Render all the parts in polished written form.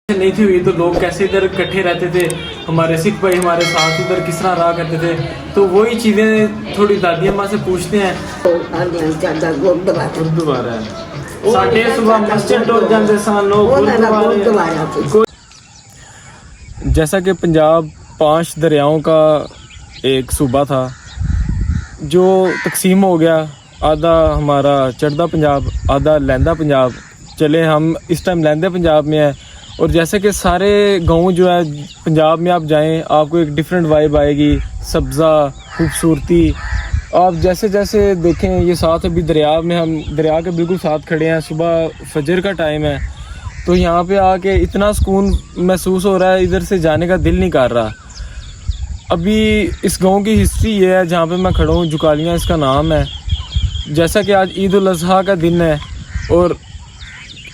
नहीं थी हुई तो लोग कैसे इधर इकट्ठे रहते थे, हमारे सिख भाई हमारे साथ इधर किस तरह रहा करते थे। तो वही चीज़ें थोड़ी दादी अम्मा से पूछते हैं। गुरुद्वारा है साढ़े सुबह मस्जिद टूट जाते सन लोग। जैसा कि पंजाब 5 दरियाओं का एक सूबा था जो तकसीम हो गया, आधा हमारा चढ़दा पंजाब आधा लहंदा पंजाब। चले हम इस टाइम लहंदे पंजाब में है, और जैसे कि सारे गांव जो है पंजाब में आप जाएं आपको एक डिफरेंट वाइब आएगी, सब्ज़ा खूबसूरती। आप जैसे जैसे देखें ये साथ अभी दरिया में, हम दरिया के बिल्कुल साथ खड़े हैं, सुबह फजर का टाइम है, तो यहाँ पे आके इतना सुकून महसूस हो रहा है, इधर से जाने का दिल नहीं कर रहा। अभी इस गांव की हिस्ट्री ये है जहाँ पे मैं खड़ा हूँ, जुकालियाँ इसका नाम है। जैसा कि आज ईद उल अज़हा का दिन है और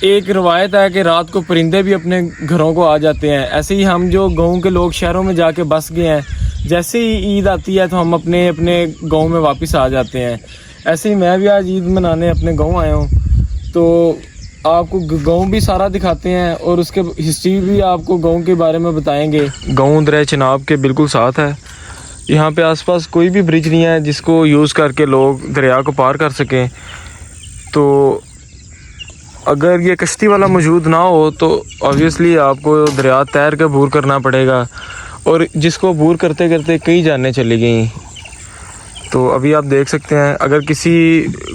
एक रवायत है कि रात को परिंदे भी अपने घरों को आ जाते हैं। ऐसे ही हम जो गांव के लोग शहरों में जाके बस गए हैं, जैसे ही ईद आती है तो हम अपने अपने गांव में वापस आ जाते हैं। ऐसे ही मैं भी आज ईद मनाने अपने गांव आया हूँ, तो आपको गांव भी सारा दिखाते हैं और उसके हिस्ट्री भी आपको गांव के बारे में बताएंगे। गांव दरिया चिनाब के बिल्कुल साथ है। यहाँ पे आसपास कोई भी ब्रिज नहीं है जिसको यूज़ करके लोग दरिया को पार कर सकें। तो अगर ये कश्ती वाला मौजूद ना हो तो ऑब्वियसली आपको दरिया तैर के अबूर करना पड़ेगा, और जिसको अबूर करते करते कई जानें चली गई। तो अभी आप देख सकते हैं, अगर किसी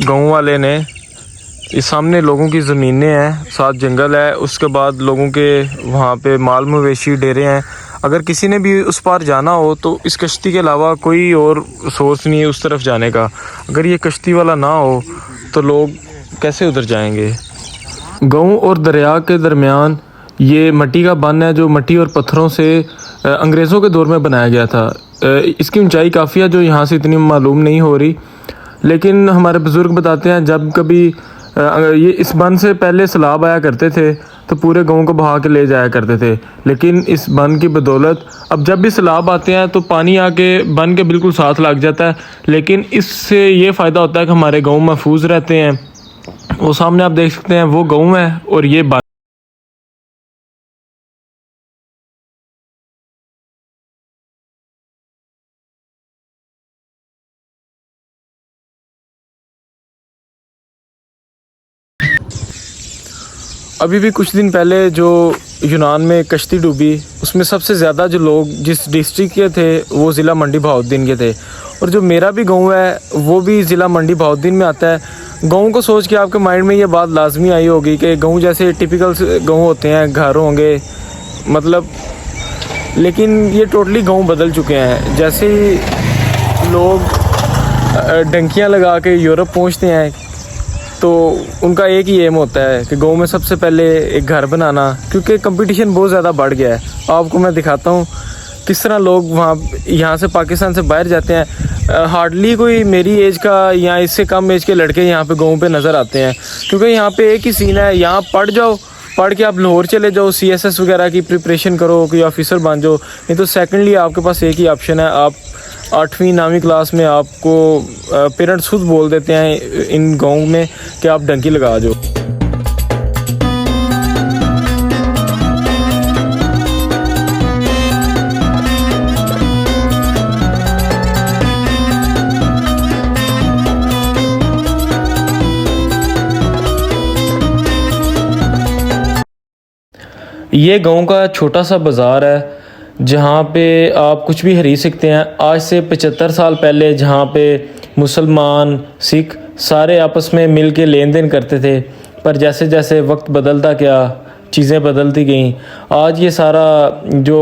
गांव वाले ने, इस सामने लोगों की ज़मीनें हैं, साथ जंगल है, उसके बाद लोगों के वहाँ पे माल मवेशी डेरे हैं, अगर किसी ने भी उस पार जाना हो तो इस कश्ती के अलावा कोई और सोर्स नहीं है उस तरफ जाने का। अगर ये कश्ती वाला ना हो तो लोग कैसे उधर जाएंगे। गांव और दरिया के दरमियान ये मिट्टी का बन है जो मिट्टी और पत्थरों से अंग्रेज़ों के दौर में बनाया गया था। इसकी ऊंचाई काफ़ी है जो यहाँ से इतनी मालूम नहीं हो रही, लेकिन हमारे बुज़ुर्ग बताते हैं जब कभी ये इस बन से पहले सैलाब आया करते थे तो पूरे गांव को बहा के ले जाया करते थे। लेकिन इस बन की बदौलत अब जब भी सैलाब आते हैं तो पानी आके बन के बिल्कुल साथ लग जाता है। लेकिन इससे ये फ़ायदा होता है कि हमारे गाँव महफूज रहते हैं। वो सामने आप देख सकते हैं वो गाँव है और ये बन। अभी भी कुछ दिन पहले जो यूनान में कश्ती डूबी, उसमें सबसे ज़्यादा जो लोग जिस डिस्ट्रिक्ट के थे वो ज़िला मंडी बहाउद्दीन के थे, और जो मेरा भी गांव है वो भी ज़िला मंडी बहाउद्दीन में आता है। गांव को सोच के आपके माइंड में ये बात लाजमी आई होगी कि गांव जैसे टिपिकल गांव होते हैं, घर होंगे मतलब, लेकिन ये टोटली गांव बदल चुके हैं। जैसे ही लोग डंकियाँ लगा के यूरोप पहुँचते हैं तो उनका एक ही एम होता है कि गांव में सबसे पहले एक घर बनाना, क्योंकि कंपटीशन बहुत ज़्यादा बढ़ गया है। आपको मैं दिखाता हूँ किस तरह लोग यहाँ से पाकिस्तान से बाहर जाते हैं। हार्डली कोई मेरी एज का या इससे कम एज के लड़के यहाँ पे गांव पे नज़र आते हैं, क्योंकि यहाँ पे एक ही सीन है, यहाँ पढ़ जाओ, पढ़ के आप लाहौर चले जाओ, CSS वगैरह की प्रिपरेशन करो, कोई ऑफिसर बन जाओ। नहीं तो सेकेंडली आपके पास एक ही ऑप्शन है, आप 8वीं 9वीं क्लास में आपको पेरेंट्स खुद बोल देते हैं इन गाँव में कि आप डंकी लगा जाओ। ये गांव का छोटा सा बाज़ार है जहाँ पे आप कुछ भी खरीद सकते हैं। आज से 75 साल पहले जहाँ पे मुसलमान सिख सारे आपस में मिल के लेन देन करते थे, पर जैसे जैसे वक्त बदलता गया चीज़ें बदलती गईं। आज ये सारा जो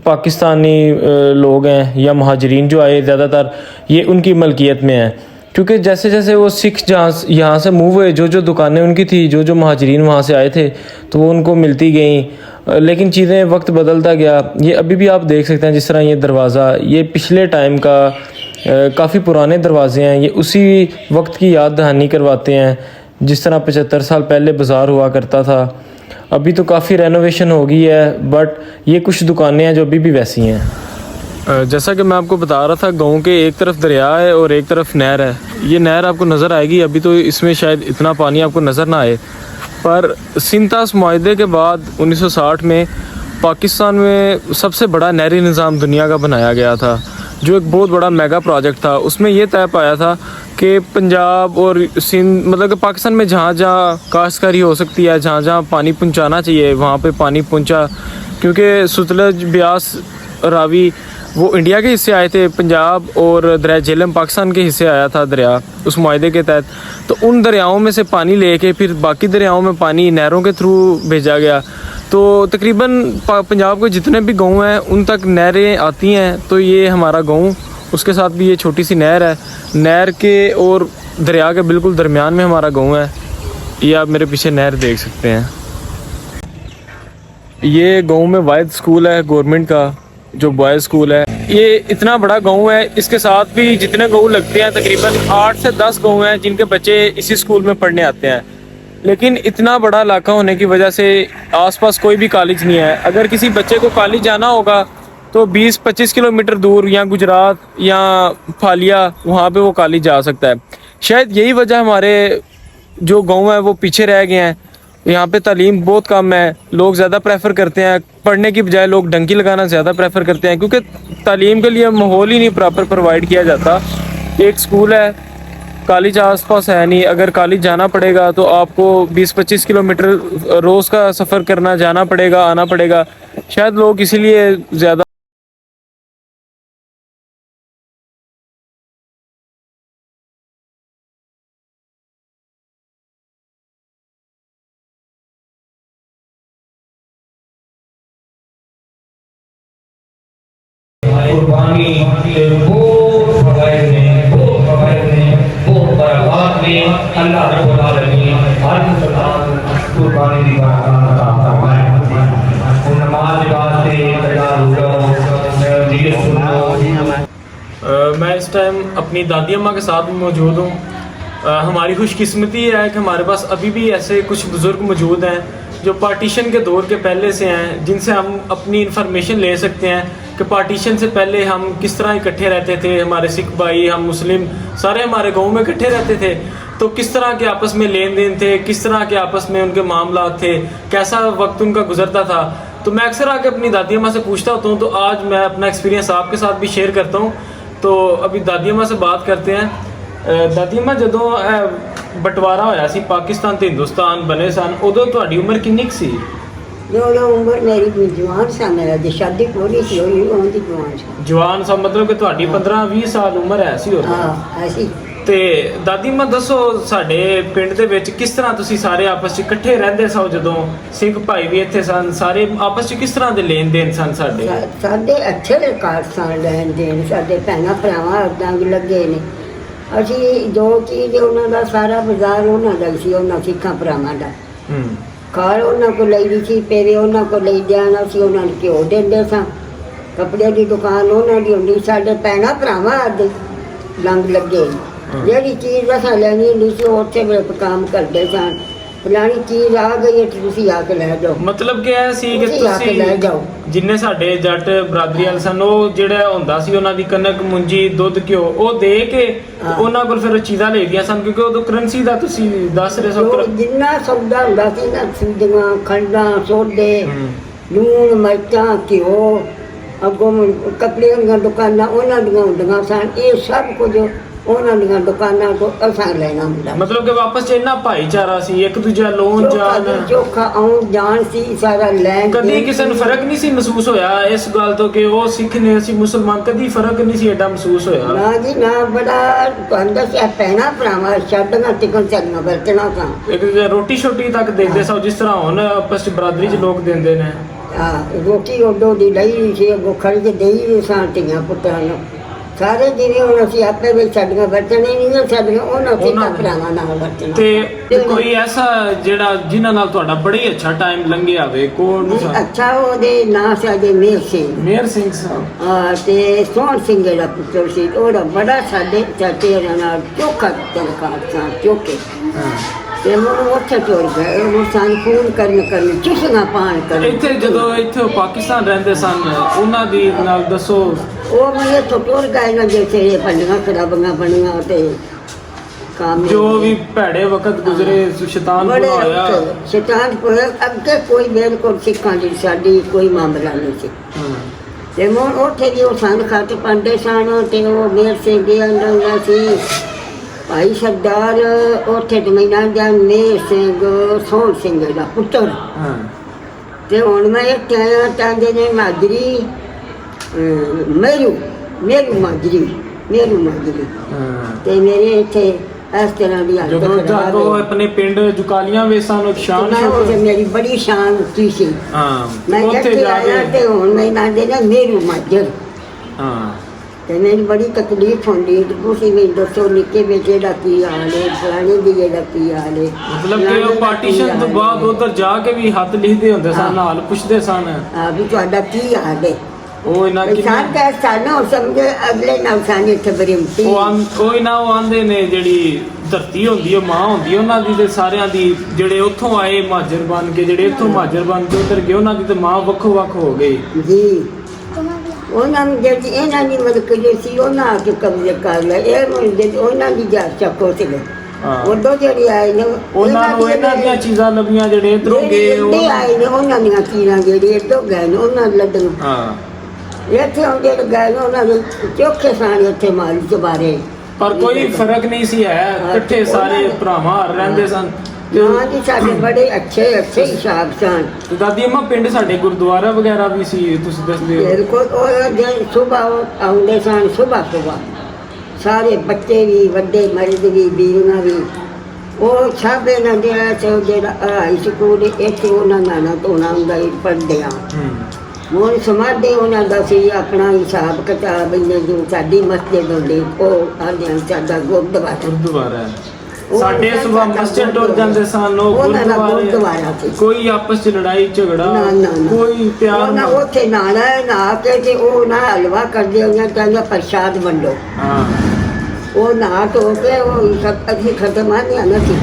पाकिस्तानी लोग हैं या महाजरीन जो आए ज़्यादातर, ये उनकी मलकियत में है, क्योंकि जैसे जैसे वो सिख जहाँ यहाँ से मूव हुए, जो जो दुकानें उनकी थी, जो जो महाजरीन वहाँ से आए थे, तो वो उनको मिलती गई। लेकिन चीज़ें वक्त बदलता गया। ये अभी भी आप देख सकते हैं, जिस तरह ये दरवाज़ा, ये पिछले टाइम का काफ़ी पुराने दरवाजे हैं, ये उसी वक्त की याद दहानी करवाते हैं जिस तरह 75 साल पहले बाज़ार हुआ करता था। अभी तो काफ़ी रेनोवेशन हो गई है, बट ये कुछ दुकानें हैं जो अभी भी वैसी हैं। जैसा कि मैं आपको बता रहा था, गांव के एक तरफ दरिया है और एक तरफ नहर है। ये नहर आपको नज़र आएगी, अभी तो इसमें शायद इतना पानी आपको नज़र ना आए, पर सिंतास मुआहदे के बाद 1960 में पाकिस्तान में सबसे बड़ा नहरी निज़ाम दुनिया का बनाया गया था, जो एक बहुत बड़ा मेगा प्रोजेक्ट था। उसमें ये तय पाया था कि पंजाब और सिंध, मतलब कि पाकिस्तान में जहाँ जहाँ काश्तकारी हो सकती है, जहाँ जहाँ पानी पहुँचाना चाहिए वहाँ पे पानी पहुँचा, क्योंकि सतलुज, ब्यास, रावी वो इंडिया के हिस्से आए थे, पंजाब और दरिया झेलम पाकिस्तान के हिस्से आया था दरिया उस मुआहदे के तहत। तो उन दरियाओं में से पानी लेके फिर बाकी दरियाओं में पानी नहरों के थ्रू भेजा गया। तो तकरीबन पंजाब के जितने भी गाँव हैं उन तक नहरें आती हैं। तो ये हमारा गाँव, उसके साथ भी ये छोटी सी नहर है, नहर के और दरिया के बिल्कुल दरमियान में हमारा गाँव है। ये आप मेरे पीछे नहर देख सकते हैं। ये गाँव में वाहिद स्कूल है गवर्नमेंट का, जो बॉयज़ स्कूल है। ये इतना बड़ा गांव है, इसके साथ भी जितने गांव लगते हैं तकरीबन 8 से 10 गांव हैं जिनके बच्चे इसी स्कूल में पढ़ने आते हैं। लेकिन इतना बड़ा इलाका होने की वजह से आसपास कोई भी कॉलेज नहीं है। अगर किसी बच्चे को कॉलेज जाना होगा तो 20-25 किलोमीटर दूर या गुजरात या फालिया, वहाँ पे वो कॉलेज जा सकता है। शायद यही वजह हमारे जो गाँव हैं वो पीछे रह गए हैं। यहाँ पे तालीम बहुत कम है, लोग ज़्यादा प्रेफर करते हैं पढ़ने की बजाय, लोग डंकी लगाना ज़्यादा प्रेफर करते हैं, क्योंकि तालीम के लिए माहौल ही नहीं प्रॉपर प्रोवाइड किया जाता। एक स्कूल है, कॉलेज आसपास है नहीं। अगर कॉलेज जाना पड़ेगा तो आपको 20-25 किलोमीटर रोज़ का सफ़र करना, जाना पड़ेगा, आना पड़ेगा। शायद लोग इसीलिए ज़्यादा कुर्बानी बहुत फवाइद ने, बहुत फवाइद ने, बहुत बरकत ने। अल्लाह रब्बुल आलमीन हर इंसान कुर्बानी दी बरकत अता फरमाए। उन नमाज वास्ते तैयार हो जाओ, दीन सुनो। मैं इस टाइम अपनी दादी अम्मा के साथ मौजूद हूँ। हमारी खुशकिस्मती है कि हमारे पास अभी भी ऐसे कुछ बुज़ुर्ग मौजूद हैं जो पार्टीशन के दौर के पहले से हैं, जिनसे हम अपनी इन्फॉर्मेशन ले सकते हैं कि पार्टीशन से पहले हम किस तरह इकट्ठे रहते थे। हमारे सिख भाई, हम मुस्लिम सारे हमारे गांव में इकट्ठे रहते थे। तो किस तरह के आपस में लेन देन थे, किस तरह के आपस में उनके मामला थे, कैसा वक्त उनका गुजरता था। तो मैं अक्सर आके अपनी दादी अम्मा से पूछता होता हूँ। तो आज मैं अपना एक्सपीरियंस आपके साथ भी शेयर करता हूँ। तो अभी दादी अम्मा से बात करते हैं। दादी अम्मा, ਜਦੋਂ बंटवारा होया सी पाकिस्तान ते हिंदुस्तान बने सन, उदों तुहाडी उम्र किन्नी सी? जो उम्र मेरी जवान सा, मेरा जो शादी पूरी सी हुई उनकी जवान सा। जवान सा मतलब कि तुहाडी 15-20 साल उम्र है सी उदों? हाँ ऐसी। ਤੇ ਦਾਦੀ ਮਾਂ ਦੱਸੋ, ਸਾਡੇ ਪਿੰਡ ਦੇ ਵਿੱਚ ਕਿਸ ਤਰ੍ਹਾਂ ਤੁਸੀਂ ਸਾਰੇ ਆਪਸ 'ਚ ਇਕੱਠੇ ਰਹਿੰਦੇ ਸੋ? ਜਦੋਂ ਸਿੰਘ ਭਾਈ ਵੀ ਇੱਥੇ ਸਨ, ਸਾਰੇ ਆਪਸ 'ਚ ਕਿਸ ਤਰ੍ਹਾਂ ਦੇ ਲੈਣ ਦੇਣ ਸਨ ਸਾਡੇ? ਸਾਡੇ ਅੱਛੇ ਰਿਕਾਰਡ ਸਨ ਲੈਣ ਦੇਣ, ਸਾਡੇ ਭੈਣਾਂ ਭਰਾਵਾਂ ਉਦਾਂ ਵੀ ਲੱਗੇ ਨੇ। ਅਸੀਂ ਜੋ ਚੀਜ਼ ਉਹਨਾਂ ਦਾ ਸਾਰਾ ਬਾਜ਼ਾਰ ਉਹਨਾਂ ਦਾ ਸੀ, ਉਹਨਾਂ ਸਿੱਖਾਂ ਭਰਾਵਾਂ ਦਾ। ਕਾਰ ਉਹਨਾਂ ਕੋਲ ਲਈ ਸੀ, ਪੇਰੇ ਉਹਨਾਂ ਕੋਲ ਲਈ ਜਾਣਾ ਸੀ, ਉਹਨਾਂ ਨੂੰ ਘਿਓ ਦਿੰਦੇ ਸਾਂ। ਕੱਪੜੇ ਦੀ ਦੁਕਾਨ ਉਹਨਾਂ ਦੀ ਹੁੰਦੀ। ਸਾਡੇ ਭੈਣਾਂ ਭਰਾਵਾਂ ਦੇ ਲੰਗ ਲੱਗੇ। ਜਿਹੜੀ ਚੀਜ਼ ਅਸਾਂ ਲੈਣੀ ਹੁੰਦੀ ਸੀ ਉਹ ਉੱਥੇ ਵੇਲੇ ਕੰਮ ਕਰਦੇ ਸਨ। ਫਲਾਣੀ ਚੀਜ਼ ਆ ਗਈ ਹੈ ਤੁਸੀਂ ਆ ਕੇ ਲੈ ਜਾਓ। ਮਤਲਬ ਕਿ ਇਹ ਸੀ ਕਿ ਤੁਸੀਂ ਆ ਕੇ ਲੈ ਜਾਓ। ਜਿੰਨੇ ਸਾਡੇ ਜੱਟ ਬਰਾਦਰੀ ਵਾਲੇ ਸਨ, ਉਹ ਜਿਹੜਾ ਹੁੰਦਾ ਸੀ ਉਹਨਾਂ ਦੀ ਕਣਕ, ਮੁੰਜੀ, ਦੁੱਧ, ਘਿਓ ਉਹ ਦੇ ਕੇ ਉਹਨਾਂ ਕੋਲ ਫਿਰ ਚੀਜ਼ਾਂ ਲੈਦੀਆਂ ਸਨ, ਕਿਉਂਕਿ ਉਦੋਂ ਕਰੰਸੀ ਦਾ ਤੁਸੀਂ ਦੱਸ ਰਹੇ ਸੋ। ਜਿੰਨਾ ਸੌਦਾ ਹੁੰਦਾ ਸੀ ਨਾ, ਸੂਦੀਆਂ, ਖੰਡਾਂ, ਸੋਡੇ, ਲੂਣ, ਮਿਰਚਾਂ, ਘਿਓ, ਅੱਗੋਂ ਕੱਪੜਿਆਂ ਦੀਆਂ ਦੁਕਾਨਾਂ ਉਹਨਾਂ ਦੀਆਂ ਹੁੰਦੀਆਂ ਸਨ। ਇਹ ਸਭ ਕੁਝ ਉਹਨਾਂ ਦੀਆਂ ਦੁਕਾਨਾਂ ਤੋਂ ਅਸਾਂ ਲੈਣਾ ਹੁੰਦਾ। ਮਤਲਬ ਕਿ ਵਾਪਸ 'ਚ ਇੰਨਾ ਭਾਈਚਾਰਾ ਸੀ, ਇੱਕ ਦੂਜਾ ਲੋਨ ਜਾਨ, ਚੋਖਾ ਆਉਣ ਜਾਣ ਸੀ ਸਾਰਾ ਲੈਣ। ਕਦੀ ਕਿਸੇ ਨੂੰ ਫਰਕ ਨਹੀਂ ਸੀ ਮਹਿਸੂਸ ਹੋਇਆ ਇਸ ਗੱਲ ਤੋਂ ਕਿ ਉਹ ਸਿੱਖ ਨੇ ਅਸੀਂ ਮੁਸਲਮਾਨ? ਕਦੀ ਫਰਕ ਨਹੀਂ ਸੀ ਐਡਾ ਮਹਿਸੂਸ ਹੋਇਆ? ਨਾ ਜੀ ਨਾ, ਬੜਾ ਤੁਹਾਨੂੰ ਦੱਸਿਆ ਭੈਣਾਂ ਭਰਾਵਾਂ ਛੱਡਣਾ ਟਿਕਣ ਚੱਲਣਾ ਵਰਤਣਾ ਸਾਂ। ਇੱਕ ਰੋਟੀ ਛੋਟੀ ਤੱਕ ਦਿੰਦੇ ਸੋ, ਜਿਸ ਤਰ੍ਹਾਂ ਹੁਣ ਆਪਸ 'ਚ ਬਰਾਦਰੀ 'ਚ ਲੋਕ ਦਿੰਦੇ ਨੇ। ਰੋਟੀ ਉਦੋਂ ਦੀ ਲਈ ਸੀ, ਅੱਗੋਂ ਖਰਚ ਦੇਈ ਵੀ ਸਾਂ ਧੀਆਂ ਪੁੱਤਰਾਂ ਨੂੰ ਸਾਰੇ। ਜਿਵੇਂ ਹੁਣ ਅਸੀਂ ਆਪੇ ਵਿੱਚ ਸਾਡੀਆਂ ਵਰਤਣੇ ਨਹੀਂ ਸਾਡੀਆਂ, ਉਹਨਾਂ ਸਿੱਖਾਂ ਭਰਾਵਾਂ ਨਾਲ ਵਰਤਣਾ। ਤੇ ਕੋਈ ਐਸਾ ਜਿਹੜਾ ਜਿਨ੍ਹਾਂ ਨਾਲ ਤੁਹਾਡਾ ਬੜਾ ਹੀ ਅੱਛਾ ਟਾਈਮ ਲੰਘਿਆ ਹੋਵੇ? ਕੌਣ? ਅੱਛਾ, ਉਹਦੇ ਨਾਂ ਸਾਡੇ ਮੇਹਰ ਸਿੰਘ। ਮੇਹਰ ਸਿੰਘ ਸਾਹਿਬ। ਤੇ ਸੋਹਣ ਸਿੰਘ ਜਿਹੜਾ ਪੁੱਤਰ ਸੀ, ਉਹਦਾ ਬੜਾ ਸਾਡੇ ਚਾਚੇ ਨਾਲ ਚੋਖਾ ਤਨਖਾਹ ਸਾਂ, ਚੋਕੇ। ਤੇ ਮੈਨੂੰ ਉੱਥੇ ਤੁਰ ਗਏ, ਉਹ ਸਾਨੂੰ ਫੋਨ ਕਰਨ ਚੁਸ਼ੀਆਂ ਪਾਣ ਕਰਨ। ਇੱਥੇ ਜਦੋਂ ਇੱਥੇ ਪਾਕਿਸਤਾਨ ਰਹਿੰਦੇ ਸਨ, ਉਹਨਾਂ ਦੀ ਨਾਲ ਦੱਸੋ। ਉਹ ਮੈਨੂੰ ਇੱਥੋਂ ਤੁਰ ਗਏ ਨਾ, ਜਿੱਥੇ ਪੰਡੀਆਂ ਖਰਾਬੀਆਂ ਬਣੀਆਂ ਤੇ काम ਜੋ ਵੀ ਭੈੜੇ ਵਕਤ ਗੁਜ਼ਰੇ ਸ਼ੈਤਾਨ बड़े ਕੋਲ ਆਇਆ औखे, शैतान को अगे कोई बिल्कुल सिखा दी साडी कोई मामला नहीं सी ते मोर उठे भी वो सन खत पांडे सन ते वो मेर से गया रंगा सी भाई सरदार उठे ते मैना जान मेर सिंह सोहन सिंह दा पुत्र ਹਾਂ ते हुण मैं इत्थे आया तांदे ने माजरी मेरू माजरी ਹਾਂ ते मेरे इत्थे इस तरह दी हालत ਜਦੋਂ खराब ਜਾਗੋ है। ਆਪਣੇ ਪਿੰਡ ਜੁਕਾਲੀਆਂ ਵੇਸਾਂ ਨੂੰ ਸ਼ਾਨ मैं ਸ਼ੌਕਤ उसे मेरी बड़ी शान की सी ਹਾਂ मैं ਉੱਥੇ इत्थे ਜਾ आया ਕੇ ते हुण मैं नांदे ने मेरू माजर ਹਾਂ ते मेरी बड़ी तकलीफ होंदी ते तुसी भी दसो निक्के बेटे दा की हाल है फलाने दी दा की हाल है ਮਤਲਬ ਕਿ ਉਹ ਪਾਰਟੀਸ਼ਨ ਤੋਂ ਬਾਅਦ ਉਧਰ ਜਾ ਕੇ ਵੀ ਹੱਥ ਲਿਖਦੇ ਹੁੰਦੇ ਸਨ ਹਾਲ ਪੁੱਛਦੇ ਸਨ ਆ ਵੀ ਤੁਹਾਡਾ ਕੀ ਹਾਲ ਹੈ ਉਹ ਇਹਨਾਂ ਕਿਸਾਨ ਕਿੰਨੇ ਕਾ ਸਾਨੋ ਸਮਝੇ ਅਗਲੇ ਨਾਲ ਸਾਨੇ ਤੇ ਬਰਿਮਤੀ ਉਹ ਇਹਨਾਂ ਉਹ ਆਂਦੇ ਨੇ ਜਿਹੜੀ ਧਰਤੀ ਹੁੰਦੀ ਉਹ ਮਾਂ ਹੁੰਦੀ ਉਹਨਾਂ ਦੀ ਤੇ ਸਾਰਿਆਂ ਦੀ ਜਿਹੜੇ ਉੱਥੋਂ ਆਏ ਮਹਾਜਰ ਬਣ ਕੇ ਜਿਹੜੇ ਇੱਥੋਂ ਮਹਾਜਰ ਬਣ ਕੇ ਉਧਰ ਗਏ ਉਹਨਾਂ ਦੀ ਤੇ ਮਾਂ ਵੱਖੋ ਵੱਖ ਹੋ ਗਈ ਜੀ ਉਹਨਾਂ ਨੂੰ ਜਿਹੜੀ ਇਹਨਾਂ ਦੀ ਮਦਦ ਜੇ ਸੀ ਉਹਨਾਂ ਆ ਕੇ ਕਬਜ਼ੇ ਕਰ ਲਿਆ ਇਹ ਨੂੰ ਜੇ ਉਹਨਾਂ ਦੀ ਜਾ ਚੱਕੋ ਸੀ ਹਾਂ ਉਦੋਂ ਜਿਹੜੇ ਆਏ ਨੇ ਉਹਨਾਂ ਨੂੰ ਇਹਨਾਂ ਦੀਆਂ ਚੀਜ਼ਾਂ ਲੱਭੀਆਂ ਜਿਹੜੇ ਇਧਰੋਂ ਗਏ ਜਿਹੜੇ ਆਏ ਨੇ ਉਹਨਾਂ ਦੀਆਂ ਚੀਜ਼ਾਂ ਜਿਹੜੇ ਇੱਧਰੋਂ ਗਏ ਨੇ ਉਹਨਾਂ ਲੱਡਣ ਹਾਂ ਇੱਥੇ ਆਉਂਦੇ ਤੇ ਗਏ ਨੇ ਉਹਨਾਂ ਦੇ ਚੋਖੇ ਸਾਨ ਇੱਥੇ ਮਾਰੀ ਚਬਾਰੇ ਪਰ ਕੋਈ ਫਰਕ ਨਹੀਂ ਸੀ ਹੈ ਇਕੱਠੇ ਸਾਰੇ ਭਰਾਵਾਂ ਰਹਿੰਦੇ ਸਨ ਹਾਂ ਜੀ ਸਾਡੇ ਬੜੇ ਅੱਛੇ ਹਿਸਾਬ ਸਨ ਤੇ ਦਾਦੀ ਅੰਮਾ ਪਿੰਡ ਸਾਡੇ ਗੁਰਦੁਆਰਾ ਵਗੈਰਾ ਵੀ ਸੀ ਤੁਸੀਂ ਦੱਸਦੇ ਹੋ ਬਿਲਕੁਲ ਉਹ ਦਿਨ ਸਵੇਰ ਆਉਂਦੇ ਸਨ ਸਵੇਰ ਸਾਰੇ ਬੱਚੇ ਵੀ ਵੱਡੇ ਮਰਦ ਵੀ ਬੀਵੀਆਂ ਵੀ ਉਹ ਸਭ ਇਹਨਾਂ ਦੇ ਜਿਹੜਾ ਹਾਈ ਸਕੂਲ ਇੱਥੇ ਉਹਨਾਂ ਨਾਨਾ ਧੋਣਾ ਹੁੰਦਾ ਸੀ ਪੜ੍ਹਦੇ ਆ ਮੋਰ ਸਮਾਧੇ ਉਹਨਾਂ ਦਾ ਸੀ ਆਪਣਾ ਹਿਸਾਬ ਕਿਤਾਬ ਇਹਨਾਂ ਜੋ ਸਾਡੀ ਮਸਜਿਦ ਹੁੰਦੀ ਉਹ ਆਂਦੇ ਸਾਡਾ ਗੁਰਦੁਆਰਾ ਹੈ ਸਾਡੇ ਸੁਬਾ ਮਸਜਿਦ ਟੁਰ ਜਾਂਦੇ ਸਨ ਉਹ ਗੁਰਦੁਆਰਾ ਸੀ ਕੋਈ ਆਪਸ ਚ ਲੜਾਈ ਝਗੜਾ ਨਾ। ਕੋਈ ਪਿਆਰ ਉਹਨਾਂ ਉੱਥੇ ਨਾ ਕੇ ਤੇ ਉਹ ਨਾ ਹਲਵਾ ਕਰਦੇ ਉਹਨਾਂ ਕਹਿੰਦਾ ਪ੍ਰਸ਼ਾਦ ਵੰਡੋ ਹਾਂ ਉਹ ਨਾ ਧੋ ਕੇ ਉਹ ਸਭ ਅਸੀਂ ਖਤਮ ਆ ਨਹੀਂ ਸੀ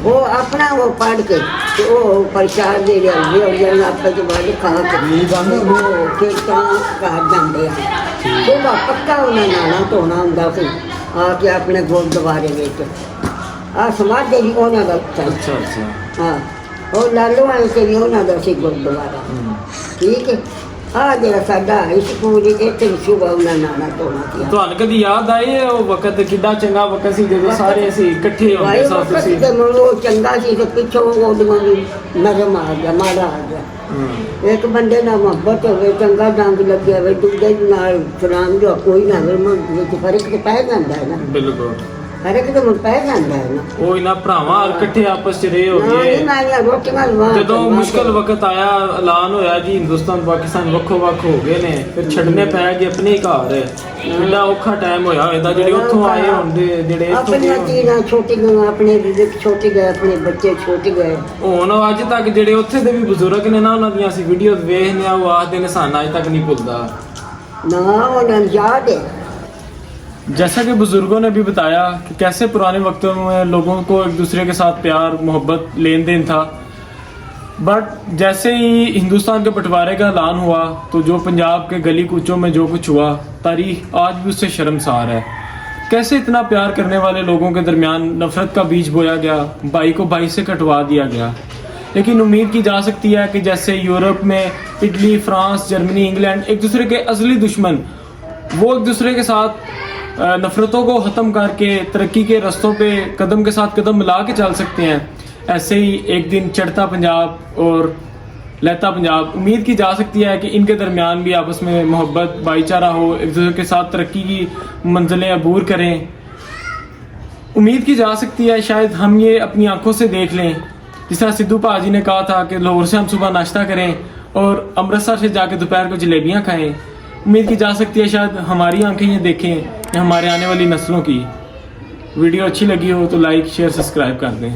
ਉਹ ਆਪਣਾ ਉਹ ਪੜ ਕੇ ਤੇ ਉਹ ਪ੍ਰਸ਼ਾਦ ਦੇ ਰਹੇ ਉਹ ਜਨ ਆਪੇ ਚ ਬਾਅਦ ਖਾ ਕੇ ਉਹ ਕੀਰਤਾਂ ਕਰ ਜਾਂਦੇ ਆ ਉਹਦਾ ਪੱਕਾ ਉਹਨਾਂ ਨਾਲਾ ਧੋਣਾ ਹੁੰਦਾ ਸੀ ਆ ਕੇ ਆਪਣੇ ਗੁਰਦੁਆਰੇ ਵਿੱਚ ਆ ਸਮਾਧੀ ਵੀ ਉਹਨਾਂ ਦਾ ਅੱਛਾ ਹਾਂ ਉਹ ਲਾਲੂ ਵਾਲੇ ਤੇ ਵੀ ਉਹਨਾਂ ਦਾ ਸੀ ਗੁਰਦੁਆਰਾ ਠੀਕ ਹੈ ਆ ਜਿਹੜਾ ਸਾਡਾ ਸਕੂਲ ਇੱਥੇ ਸੁਬਾ ਉਹਨਾਂ ਨਾਲਾ ਧੋਣਾ ਸੀ ਤੁਹਾਨੂੰ ਕਦੀ ਯਾਦ ਆਈ ਹੈ ਉਹ ਵਕਤ ਕਿੱਡਾ ਚੰਗਾ ਵਕਤ ਸੀ ਜਦੋਂ ਸਾਰੇ ਅਸੀਂ ਇਕੱਠੇ ਹੁੰਦੇ ਸਾਂ ਤੁਸੀਂ ਤੇ ਉਹ ਚੰਗਾ ਸੀ ਤੇ ਪਿੱਛੋਂ ਉਹਦੀਆਂ ਵੀ ਨਰਮ ਆ ਗਿਆ ਮਾੜਾ ਆ ਗਿਆ ਇੱਕ ਬੰਦੇ ਨਾਲ ਮੁਹੱਬਤ ਹੋਵੇ ਚੰਗਾ ਡੰਗ ਲੱਗਿਆ ਹੋਵੇ ਦੂਜੇ ਨਾਲ ਸਲਾਮ ਜੋ ਕੋਈ ਨਾ ਹੋਵੇ ਮਨ ਵਿੱਚ ਫਰਕ ਤੇ ਪੈ ਜਾਂਦਾ ਹੈ ਨਾ ਬਿਲਕੁਲ ਫਰਕ ਤੇ ਪੈ ਜਾਂਦਾ ਹੈ ਨਾ ਉਹ ਇਹਨਾਂ ਭਰਾਵਾਂ ਇਕੱਠੇ ਆਪਸ ਚ ਰਹੇ ਹੋ ਗਏ ਜਦੋਂ ਮੁਸ਼ਕਲ ਵਕਤ ਆਇਆ ਐਲਾਨ ਹੋਇਆ ਜੀ ਹਿੰਦੁਸਤਾਨ ਪਾਕਿਸਤਾਨ ਵੱਖੋ ਵੱਖ ਹੋ ਗਏ ਨੇ ਫਿਰ ਛੱਡਨੇ ਪੈ ਗਏ ਆਪਣੇ ਘਰ ਕਿੰਨਾ ਔਖਾ ਟਾਈਮ ਹੋਇਆ ਇਹਦਾ ਜਿਹੜੇ ਉੱਥੋਂ ਆਏ ਹੁੰਦੇ ਜਿਹੜੇ ਇੱਥੋਂ ਆਪਣੀਆਂ ਚੀਜ਼ਾਂ ਛੋਟੀਆਂ ਆਪਣੇ ਰਿਜ਼ਕ ਛੋਟ ਗਏ ਆਪਣੇ ਬੱਚੇ ਛੋਟ ਗਏ ਹੁਣ ਅੱਜ ਤੱਕ ਜਿਹੜੇ ਉੱਥੇ ਦੇ ਵੀ ਬਜ਼ੁਰਗ ਨੇ ਨਾ ਉਹਨਾਂ ਦੀਆਂ ਅਸੀਂ ਵੀਡੀਓਜ਼ ਵੇਖਦੇ ਆ ਉਹ ਆਖਦੇ ਨੇ ਸਾਨੂੰ ਅੱਜ ਤੱਕ नहीं भूलता ना ਉਹਨਾਂ ਨੂੰ ਯਾਦ ਹੈ जैसा कि बुजुर्गों ने भी बताया कि कैसे पुराने वक्तों में लोगों को एक दूसरे के साथ प्यार मोहब्बत लेन देन था बट जैसे ही हिंदुस्तान के बंटवारे का ऐलान हुआ तो जो पंजाब के गली कूचों में जो कुछ हुआ तारीख आज भी उससे शर्मसार है कैसे इतना प्यार करने वाले लोगों के दरमियान नफरत का बीज बोया गया भाई को भाई से कटवा दिया गया लेकिन उम्मीद की जा सकती है कि जैसे यूरोप में इटली फ्रांस जर्मनी इंग्लैंड एक दूसरे के असली दुश्मन वो एक दूसरे के साथ नफरतों को ख़त्म करके तरक्की के रस्तों पे कदम के साथ कदम मिला के चल सकते हैं ऐसे ही एक दिन चढ़ता पंजाब और लहता पंजाब उम्मीद की जा सकती है कि इनके दरमियान भी आपस में मोहब्बत भाईचारा हो एक दूसरे के साथ तरक्की की मंजिलें अबूर करें उम्मीद की जा सकती है शायद हम ये अपनी आंखों से देख लें जिस तरह सिद्धू भाजी ने कहा था कि लाहौर से हम सुबह नाश्ता करें और अमृतसर से जाके दोपहर को जलेबियाँ खाएं उम्मीद की जा सकती है शायद हमारी आंखें ये देखें या हमारे आने वाली नस्लों की वीडियो अच्छी लगी हो तो लाइक शेयर सब्सक्राइब कर दें।